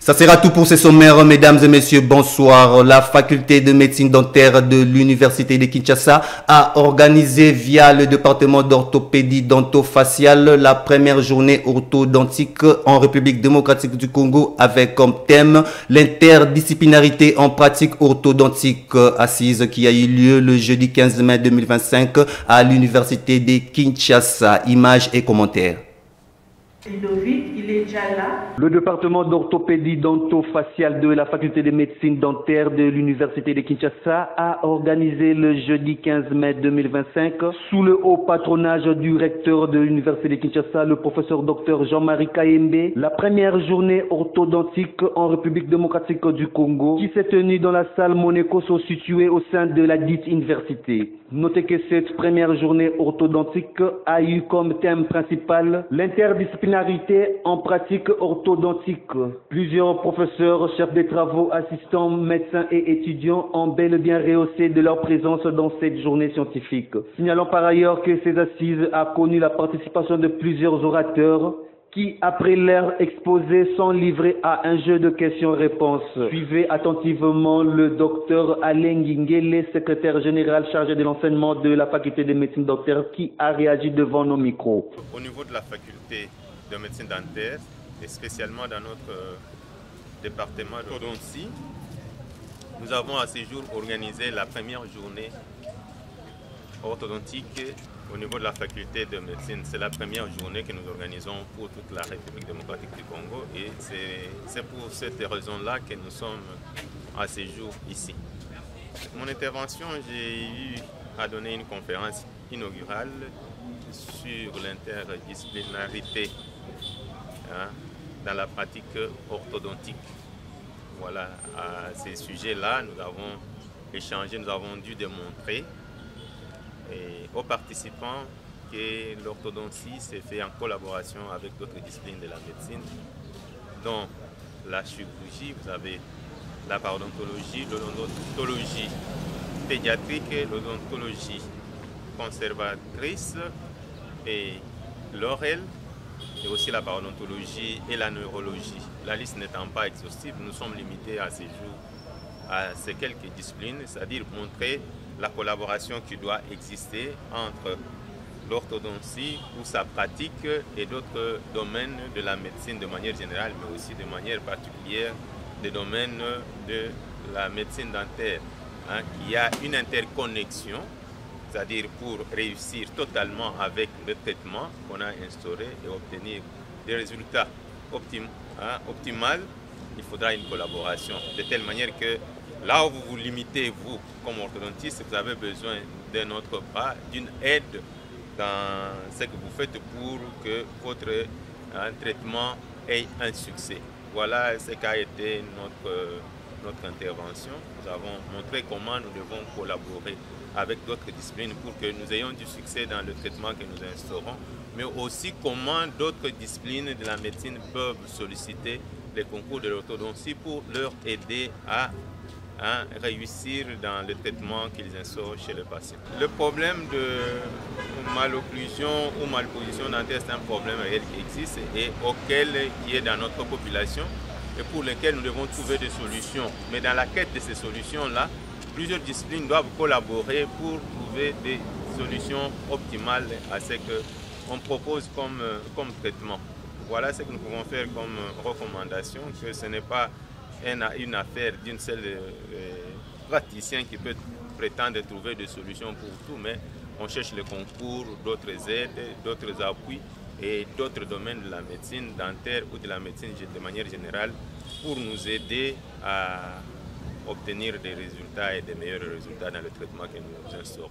Ça sera tout pour ce sommaire, mesdames et messieurs, bonsoir. La faculté de médecine dentaire de l'université de Kinshasa a organisé via le département d'orthopédie dentofaciale la première journée orthodontique en République démocratique du Congo avec comme thème l'interdisciplinarité en pratique orthodontique assise qui a eu lieu le jeudi 15 mai 2025 à l'université de Kinshasa. Images et commentaires. Ludovic, il est déjà là. Le département d'orthopédie dentofaciale de la faculté de médecine dentaire de l'université de Kinshasa a organisé le jeudi 15 mai 2025 sous le haut patronage du recteur de l'université de Kinshasa, le professeur Dr Jean-Marie Kayembe, la première journée orthodontique en République démocratique du Congo qui s'est tenue dans la salle Monekoso située au sein de la dite université. Notez que cette première journée orthodontique a eu comme thème principal l'interdisciplinarité en pratique orthodontique. Plusieurs professeurs, chefs de travaux, assistants, médecins et étudiants ont bel et bien rehaussé de leur présence dans cette journée scientifique. Signalons par ailleurs que ces assises a connu la participation de plusieurs orateurs qui, après leur exposé, sont livrés à un jeu de questions-réponses. Suivez attentivement le docteur Alain Nguingele, secrétaire général chargé de l'enseignement de la faculté de médecine dentaire, qui a réagi devant nos micros. Au niveau de la faculté de médecine dentaire, et spécialement dans notre département d'orthodontie, nous avons à ce jour organisé la première journée orthodontique au niveau de la faculté de médecine. C'est la première journée que nous organisons pour toute la République démocratique du Congo et c'est pour cette raison-là que nous sommes à ce jour ici. Mon intervention, j'ai eu à donner une conférence inaugurale sur l'interdisciplinarité dans la pratique orthodontique. Voilà, à ces sujets-là, nous avons échangé, nous avons dû démontrer aux participants que l'orthodontie s'est faite en collaboration avec d'autres disciplines de la médecine, dont la chirurgie, vous avez la parodontologie, l'odontologie pédiatrique, l'odontologie conservatrice et l'ORL, et aussi la parodontologie et la neurologie. La liste n'étant pas exhaustive, nous sommes limités à ces jours à ces quelques disciplines, c'est-à-dire montrer la collaboration qui doit exister entre l'orthodontie ou sa pratique et d'autres domaines de la médecine de manière générale, mais aussi de manière particulière des domaines de la médecine dentaire, qui a une interconnexion, c'est-à-dire pour réussir totalement avec le traitement qu'on a instauré et obtenir des résultats optimaux, il faudra une collaboration, de telle manière que là où vous vous limitez, vous, comme orthodontiste, vous avez besoin de notre part, d'une aide dans ce que vous faites pour que votre traitement ait un succès. Voilà ce qu'a été notre intervention. Nous avons montré comment nous devons collaborer avec d'autres disciplines pour que nous ayons du succès dans le traitement que nous instaurons, mais aussi comment d'autres disciplines de la médecine peuvent solliciter les concours de l'orthodontie pour leur aider à réussir dans le traitement qu'ils instaurent chez le patient. Le problème de malocclusion ou malposition dentaire, c'est un problème réel qui existe et qui est dans notre population et pour lequel nous devons trouver des solutions. Mais dans la quête de ces solutions-là, plusieurs disciplines doivent collaborer pour trouver des solutions optimales à ce qu'on propose comme traitement. Voilà ce que nous pouvons faire comme recommandation, que ce n'est pas une affaire d'une seule praticien qui peut prétendre trouver des solutions pour tout, mais on cherche le concours, d'autres aides, d'autres appuis et d'autres domaines de la médecine dentaire ou de la médecine de manière générale pour nous aider à obtenir des résultats et des meilleurs résultats dans le traitement que nous instaurons.